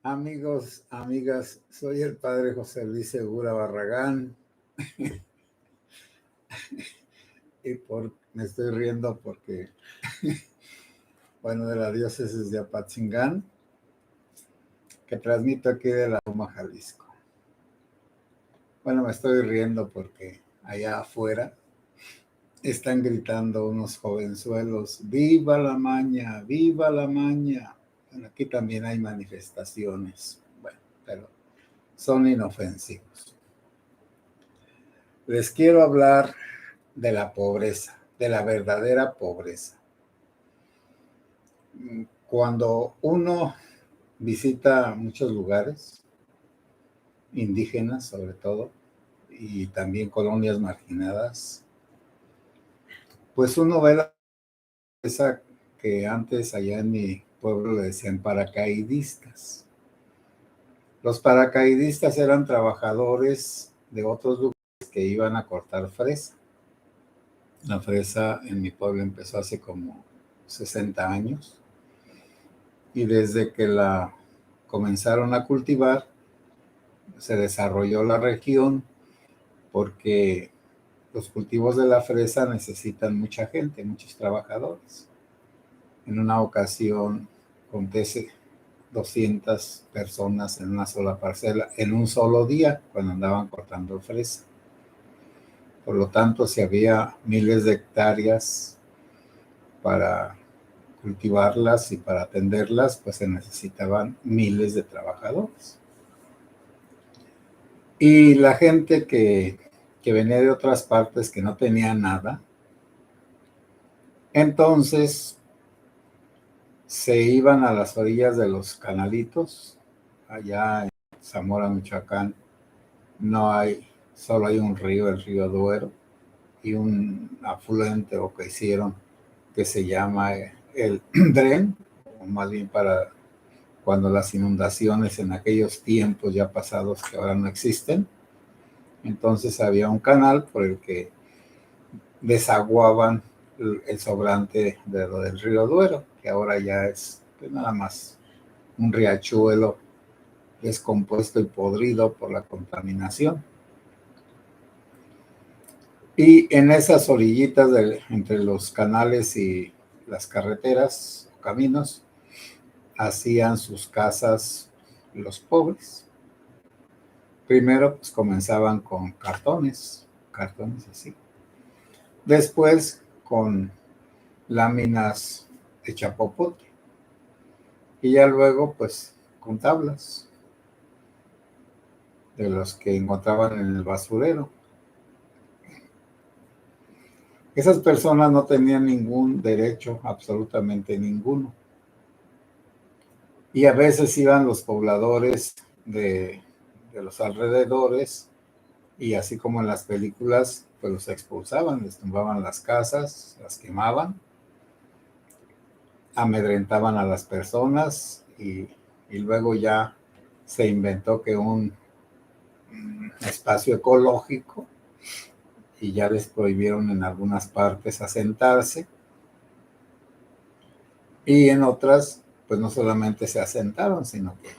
Amigos, amigas, soy el padre José Luis Segura Barragán y me estoy riendo porque, bueno, de la diócesis de Apatzingán, que transmito aquí de la Loma, Jalisco. Bueno, me estoy riendo porque allá afuera están gritando unos jovenzuelos: ¡Viva la maña! ¡Viva la maña! Bueno, aquí también hay manifestaciones, bueno, pero son inofensivos. Les quiero hablar de la pobreza, de la verdadera pobreza. Cuando uno visita muchos lugares, indígenas sobre todo, y también colonias marginadas, pues uno ve la pobreza que antes allá en mi pueblo le decían paracaidistas. Los paracaidistas eran trabajadores de otros lugares que iban a cortar fresa. La fresa en mi pueblo empezó hace como 60 años y desde que la comenzaron a cultivar se desarrolló la región porque los cultivos de la fresa necesitan mucha gente, muchos trabajadores. En una ocasión conté 200 personas en una sola parcela en un solo día cuando andaban cortando fresa. Por lo tanto, si había miles de hectáreas para cultivarlas y para atenderlas, pues se necesitaban miles de trabajadores. Y la gente que venía de otras partes que no tenía nada, entonces se iban a las orillas de los canalitos. Allá en Zamora, Michoacán, solo hay un río, el río Duero, y un afluente o que hicieron que se llama el Dren, o más bien para cuando las inundaciones en aquellos tiempos ya pasados que ahora no existen. Entonces había un canal por el que desaguaban el sobrante de lo del río Duero, que ahora ya es pues nada más un riachuelo descompuesto y podrido por la contaminación. Y en esas orillitas entre los canales y las carreteras o caminos, hacían sus casas los pobres. Primero pues comenzaban con cartones así. Después con láminas de chapopote. Y ya luego pues con tablas de los que encontraban en el basurero. Esas personas no tenían ningún derecho, absolutamente ninguno. Y a veces iban los pobladores de los alrededores y así como en las películas, pues los expulsaban, les tumbaban las casas, las quemaban, amedrentaban a las personas y luego ya se inventó que un espacio ecológico y ya les prohibieron en algunas partes asentarse y en otras pues no solamente se asentaron, sino que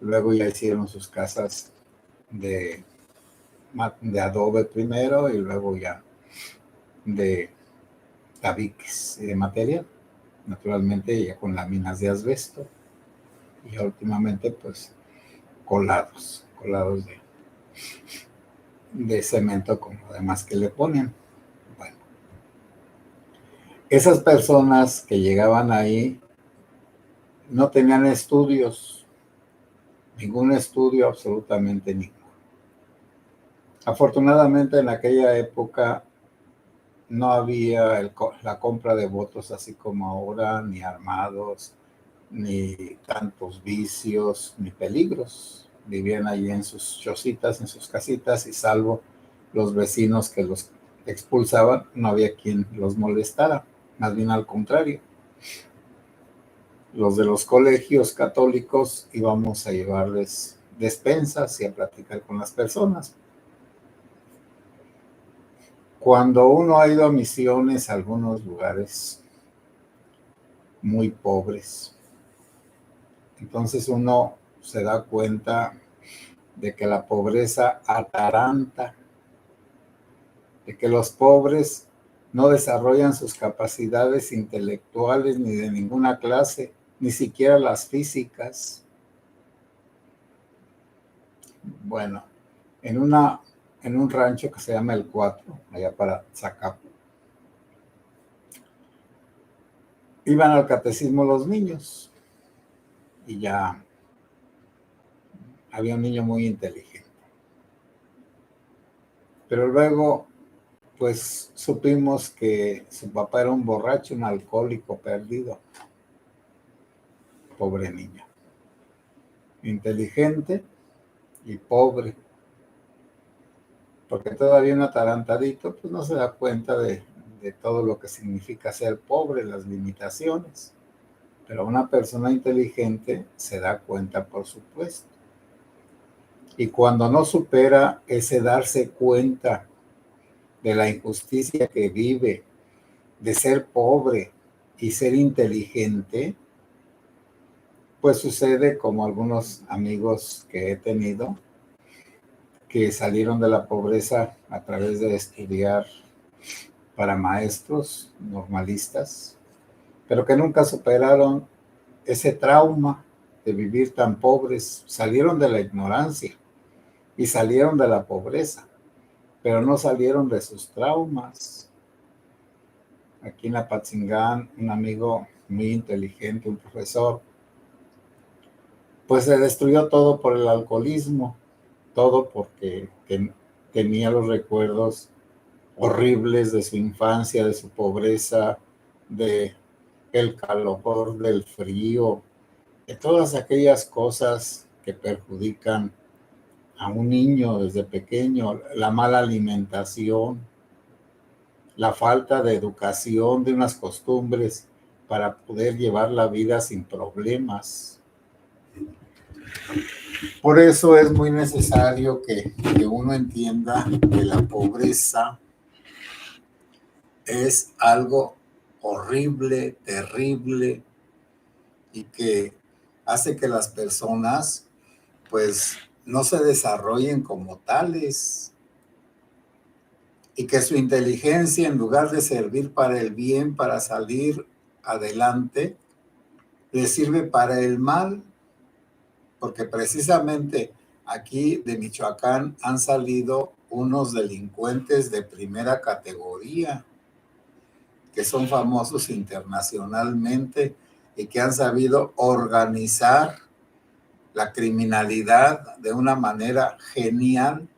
luego ya hicieron sus casas de adobe primero y luego ya de tabiques y de material, naturalmente ya con láminas de asbesto y últimamente pues colados de cemento como además que le ponen. Bueno, esas personas que llegaban ahí no tenían estudios, ningún estudio, absolutamente ninguno. Afortunadamente en aquella época no había la compra de votos así como ahora, ni armados, ni tantos vicios, ni peligros. Vivían allí en sus chocitas, en sus casitas, y salvo los vecinos que los expulsaban, no había quien los molestara, más bien al contrario. Los de los colegios católicos íbamos a llevarles despensas y a platicar con las personas. Cuando uno ha ido a misiones a algunos lugares muy pobres, entonces uno se da cuenta de que la pobreza ataranta, de que los pobres no desarrollan sus capacidades intelectuales ni de ninguna clase, ni siquiera las físicas. Bueno, en un rancho que se llama El Cuatro, allá para Zacapu, iban al catecismo los niños y ya había un niño muy inteligente. Pero luego, pues supimos que su papá era un borracho, un alcohólico perdido. Pobre niño. Inteligente y pobre. Porque todavía un atarantadito, pues no se da cuenta de todo lo que significa ser pobre, las limitaciones. Pero una persona inteligente se da cuenta, por supuesto. Y cuando no supera ese darse cuenta de la injusticia que vive, de ser pobre y ser inteligente, pues sucede como algunos amigos que he tenido, que salieron de la pobreza a través de estudiar para maestros normalistas, pero que nunca superaron ese trauma de vivir tan pobres. Salieron de la ignorancia y salieron de la pobreza, pero no salieron de sus traumas. Aquí en Apatzingán, un amigo muy inteligente, un profesor, pues se destruyó todo por el alcoholismo, todo porque tenía los recuerdos horribles de su infancia, de su pobreza, de el calor, del frío, de todas aquellas cosas que perjudican a un niño desde pequeño, la mala alimentación, la falta de educación, de unas costumbres para poder llevar la vida sin problemas. Por eso es muy necesario que uno entienda que la pobreza es algo horrible, terrible, y que hace que las personas pues no se desarrollen como tales, y que su inteligencia, en lugar de servir para el bien, para salir adelante, le sirve para el mal, porque precisamente aquí de Michoacán han salido unos delincuentes de primera categoría, que son famosos internacionalmente y que han sabido organizar la criminalidad de una manera genial.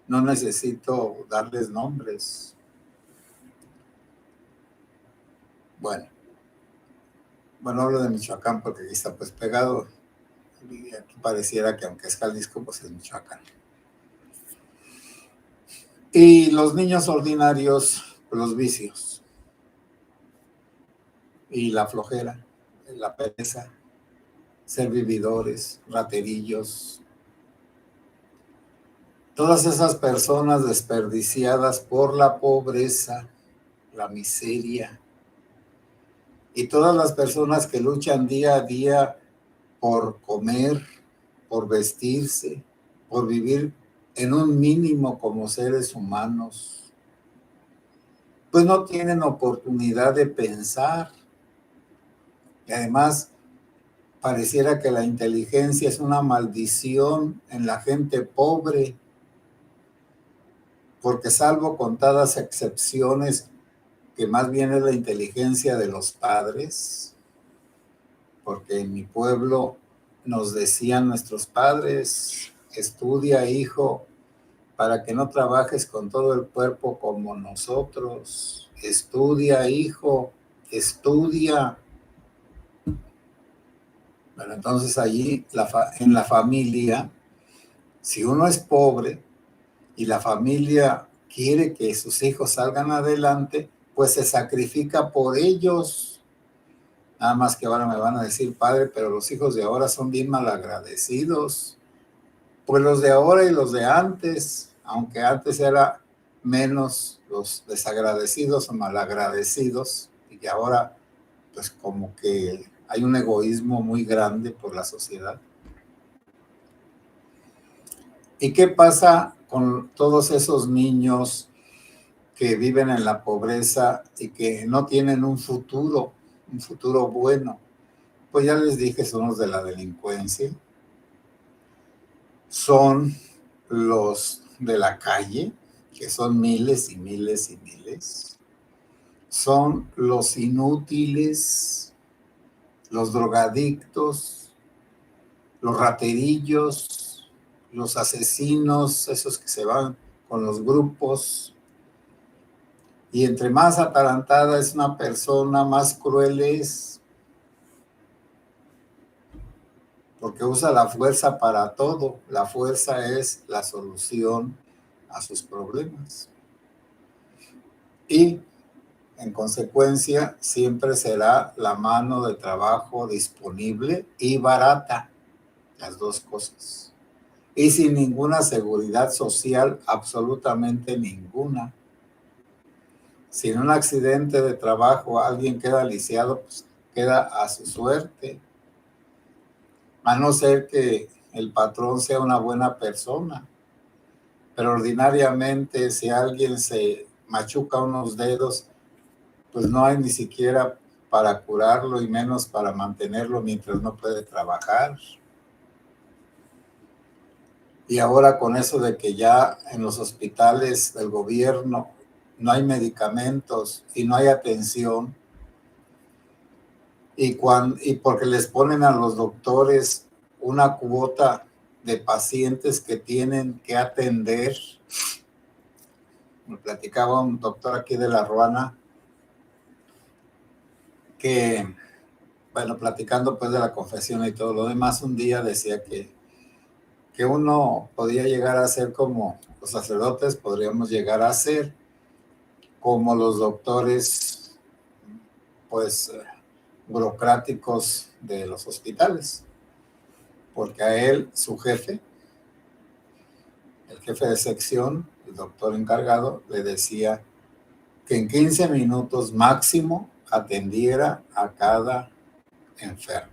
No necesito darles nombres. Bueno, hablo de Michoacán porque aquí está pues pegado. Y aquí pareciera que aunque es Jalisco, pues es Michoacán. Y los niños ordinarios, los vicios. Y la flojera, la pereza, ser vividores, raterillos. Todas esas personas desperdiciadas por la pobreza, la miseria, y todas las personas que luchan día a día por comer, por vestirse, por vivir en un mínimo como seres humanos, pues no tienen oportunidad de pensar. Y además, pareciera que la inteligencia es una maldición en la gente pobre, porque salvo contadas excepciones, que más bien es la inteligencia de los padres, porque en mi pueblo nos decían nuestros padres: estudia, hijo, para que no trabajes con todo el cuerpo como nosotros. Estudia, hijo, estudia. Bueno, entonces allí en la familia, si uno es pobre y la familia quiere que sus hijos salgan adelante, pues se sacrifica por ellos. Nada más que ahora me van a decir: padre, pero los hijos de ahora son bien malagradecidos. Pues los de ahora y los de antes, aunque antes era menos los desagradecidos o malagradecidos, y que ahora pues como que hay un egoísmo muy grande por la sociedad. ¿Y qué pasa con todos esos niños que viven en la pobreza y que no tienen un futuro bueno? Pues ya les dije, son los de la delincuencia, son los de la calle, que son miles y miles y miles, son los inútiles, los drogadictos, los raterillos, los asesinos, esos que se van con los grupos. Y entre más atarantada es una persona, más cruel es, porque usa la fuerza para todo. La fuerza es la solución a sus problemas. Y en consecuencia, siempre será la mano de trabajo disponible y barata, las dos cosas. Y sin ninguna seguridad social, absolutamente ninguna. Si en un accidente de trabajo alguien queda lisiado, pues queda a su suerte, a no ser que el patrón sea una buena persona. Pero ordinariamente, si alguien se machuca unos dedos, pues no hay ni siquiera para curarlo y menos para mantenerlo mientras no puede trabajar. Y ahora con eso de que ya en los hospitales del gobierno no hay medicamentos y no hay atención, y porque les ponen a los doctores una cuota de pacientes que tienen que atender. Me platicaba un doctor aquí de La Ruana que, bueno, platicando pues de la confesión y todo lo demás, un día decía que uno podía llegar a ser como los sacerdotes, podríamos llegar a ser como los doctores, pues, burocráticos de los hospitales, porque a él, su jefe, el jefe de sección, el doctor encargado, le decía que en 15 minutos máximo atendiera a cada enfermo.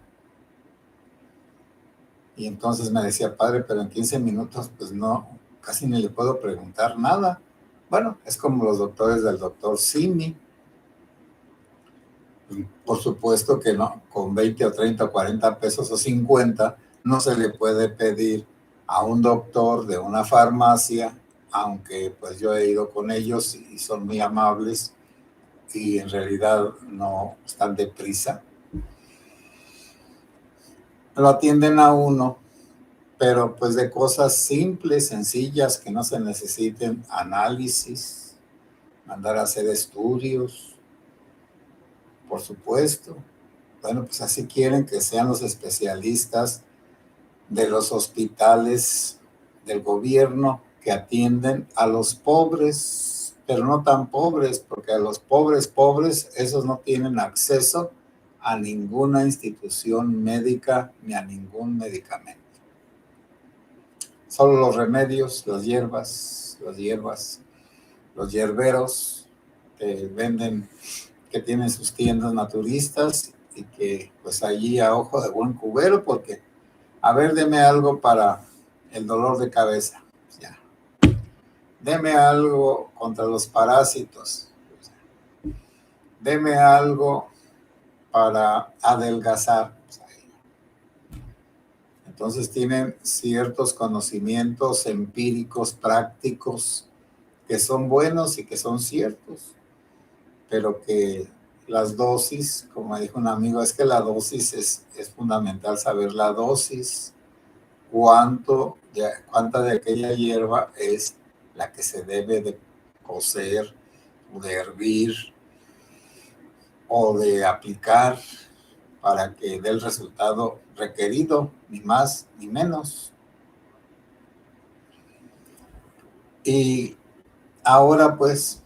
Y entonces me decía, padre, pero en 15 minutos, pues no, casi ni le puedo preguntar nada. Bueno, es como los doctores del doctor Simi. Por supuesto que no, con 20 o 30 o 40 pesos o 50, no se le puede pedir a un doctor de una farmacia, aunque pues yo he ido con ellos y son muy amables y en realidad no están deprisa. Lo atienden a uno, pero pues de cosas simples, sencillas, que no se necesiten análisis, mandar a hacer estudios, por supuesto. Bueno, pues así quieren que sean los especialistas de los hospitales del gobierno que atienden a los pobres, pero no tan pobres, porque a los pobres, esos no tienen acceso a ninguna institución médica ni a ningún medicamento. Solo los remedios, las hierbas, los hierberos que venden, que tienen sus tiendas naturistas y que pues allí a ojo de buen cubero, porque a ver, deme algo para el dolor de cabeza, ya. Deme algo contra los parásitos, deme algo para adelgazar. Entonces tienen ciertos conocimientos empíricos, prácticos, que son buenos y que son ciertos, pero que las dosis, como dijo un amigo, es que la dosis es fundamental, saber la dosis, cuánta de aquella hierba es la que se debe de cocer o de hervir o de aplicar para que dé el resultado requerido, ni más ni menos. Y ahora pues,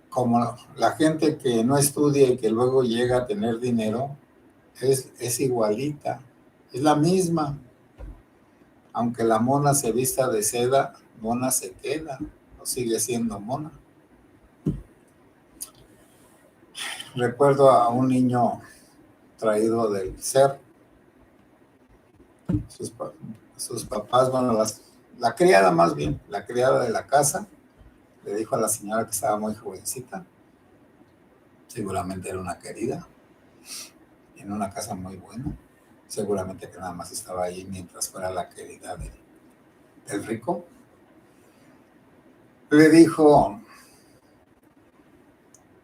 como la gente que no estudia y que luego llega a tener dinero, es igualita, es la misma. Aunque la mona se vista de seda, mona se queda. pues sigue siendo mona. Recuerdo a un niño traído del cerro. Sus papás, bueno, la criada más bien, la criada de la casa, le dijo a la señora que estaba muy jovencita, seguramente era una querida, en una casa muy buena, seguramente que nada más estaba ahí mientras fuera la querida del rico. Le dijo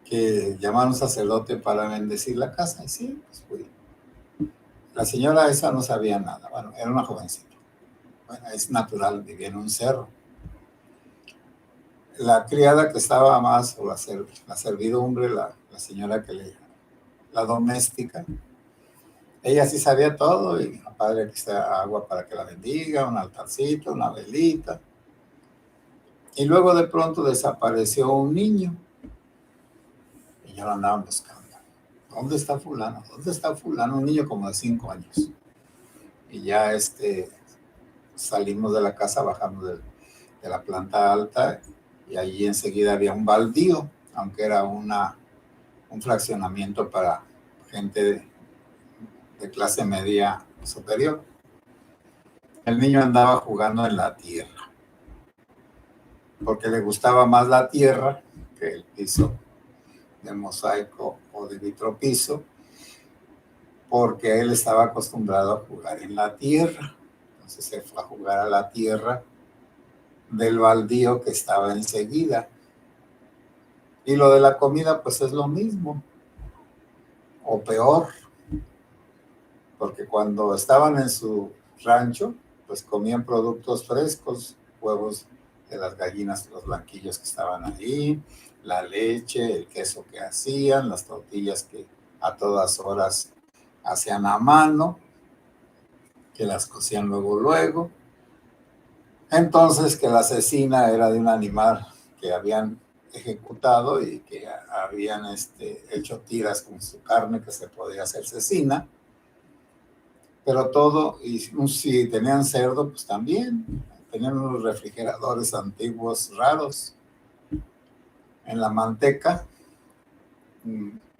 que llamara a un sacerdote para bendecir la casa, y sí, pues fui. La señora esa no sabía nada, bueno, era una jovencita. Bueno, es natural, vivía en un cerro. La criada que estaba más, o la servidumbre, la señora la doméstica, ella sí sabía todo, y padre que está agua para que la bendiga, un altarcito, una velita. Y luego de pronto desapareció un niño, y ya lo andaban buscando. ¿Dónde está fulano? ¿Dónde está fulano? Un niño como de 5 años. Y ya salimos de la casa, bajamos de la planta alta, y allí enseguida había un baldío, aunque era un fraccionamiento para gente de clase media superior. El niño andaba jugando en la tierra, porque le gustaba más la tierra que el piso de mosaico o de vitropiso, porque él estaba acostumbrado a jugar en la tierra. Entonces se fue a jugar a la tierra del baldío que estaba enseguida. Y lo de la comida, pues es lo mismo, o peor, porque cuando estaban en su rancho, pues comían productos frescos, huevos de las gallinas, los blanquillos que estaban ahí, la leche, el queso que hacían, las tortillas que a todas horas hacían a mano, que las cocían luego. Entonces, que la cecina era de un animal que habían ejecutado y que habían hecho tiras con su carne, que se podía hacer cecina. Pero todo, y si tenían cerdo, pues también. Tenían unos refrigeradores antiguos raros. En la manteca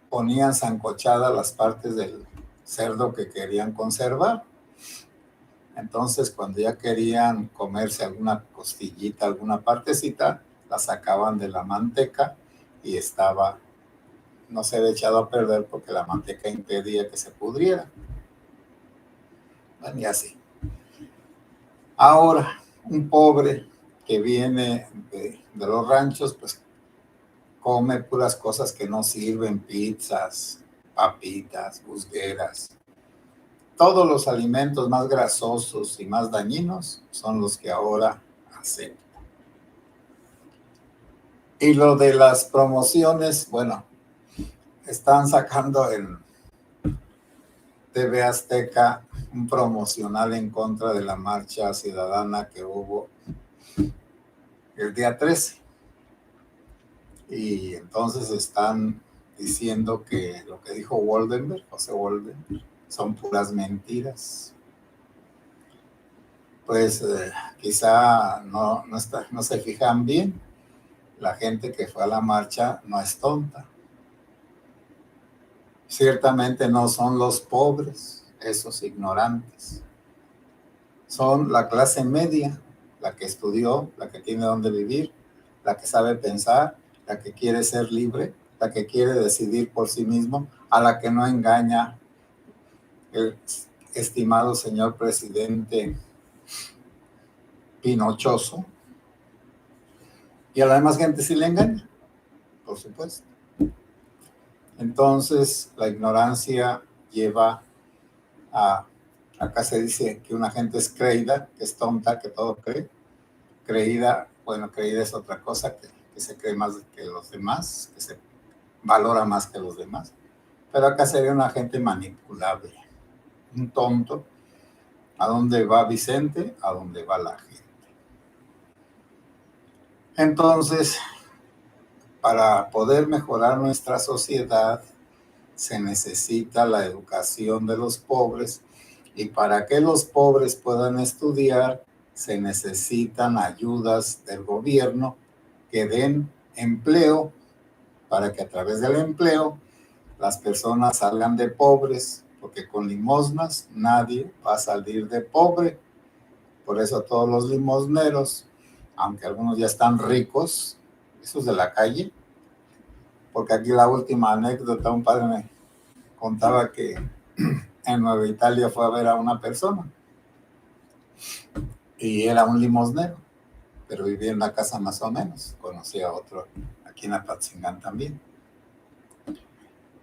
ponían sancochadas las partes del cerdo que querían conservar. Entonces, cuando ya querían comerse alguna costillita, alguna partecita, la sacaban de la manteca y no se había echado a perder porque la manteca impedía que se pudriera. Bueno, y así. Ahora, un pobre que viene de los ranchos, pues come puras cosas que no sirven, pizzas, papitas, busgueras. Todos los alimentos más grasosos y más dañinos son los que ahora aceptan. Y lo de las promociones, bueno, están sacando en TV Azteca un promocional en contra de la marcha ciudadana que hubo el día 13. Y entonces están diciendo que lo que dijo José Woldenberg, son puras mentiras. Pues quizá no se fijan bien. La gente que fue a la marcha no es tonta. Ciertamente no son los pobres, esos ignorantes. Son la clase media, la que estudió, la que tiene dónde vivir, la que sabe pensar, la que quiere ser libre, la que quiere decidir por sí mismo, a la que no engaña el estimado señor presidente pinochoso. Y a la demás gente sí le engaña, por supuesto. Entonces, la ignorancia lleva acá se dice que una gente es creída, que es tonta, que todo cree. Creída es otra cosa, que se cree más que los demás, que se valora más que los demás. Pero acá sería una gente manipulable, un tonto. ¿A dónde va Vicente? A dónde va la gente. Entonces, para poder mejorar nuestra sociedad, se necesita la educación de los pobres, y para que los pobres puedan estudiar, se necesitan ayudas del gobierno que den empleo para que a través del empleo las personas salgan de pobres, porque con limosnas nadie va a salir de pobre. Por eso todos los limosneros, aunque algunos ya están ricos, esos de la calle, porque aquí la última anécdota, un padre me contaba que en Nueva Italia fue a ver a una persona y era un limosnero, pero vivía en la casa más o menos. Conocía a otro aquí en Apatzingán también.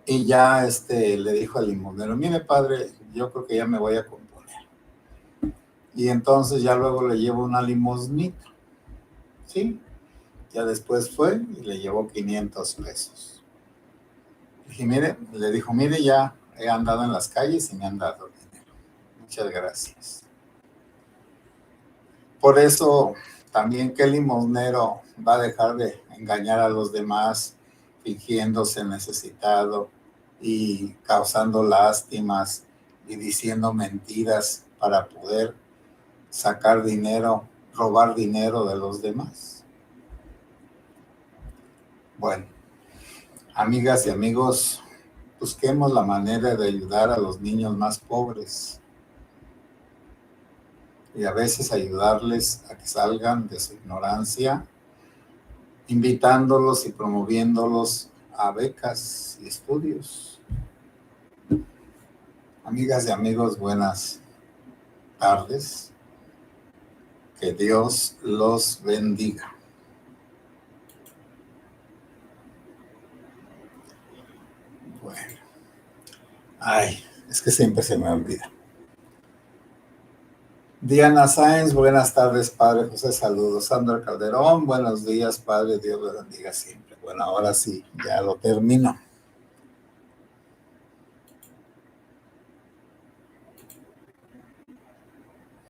Y ya le dijo al limosnero, mire padre, yo creo que ya me voy a componer. Y entonces ya luego le llevo una limosnita, ¿sí? Ya después fue y le llevó 500 pesos. Le dijo, mire, ya he andado en las calles y me han dado dinero. Muchas gracias. Por eso también qué limosnero va a dejar de engañar a los demás, fingiéndose necesitado y causando lástimas y diciendo mentiras para poder sacar dinero, robar dinero de los demás. Bueno, amigas y amigos, busquemos la manera de ayudar a los niños más pobres y a veces ayudarles a que salgan de su ignorancia, invitándolos y promoviéndolos a becas y estudios. Amigas y amigos, buenas tardes. Que Dios los bendiga. Bueno, es que siempre se me olvida. Diana Sáenz, buenas tardes, Padre José, saludos. Sandra Calderón, buenos días, Padre, Dios los bendiga siempre. Bueno, ahora sí, ya lo termino.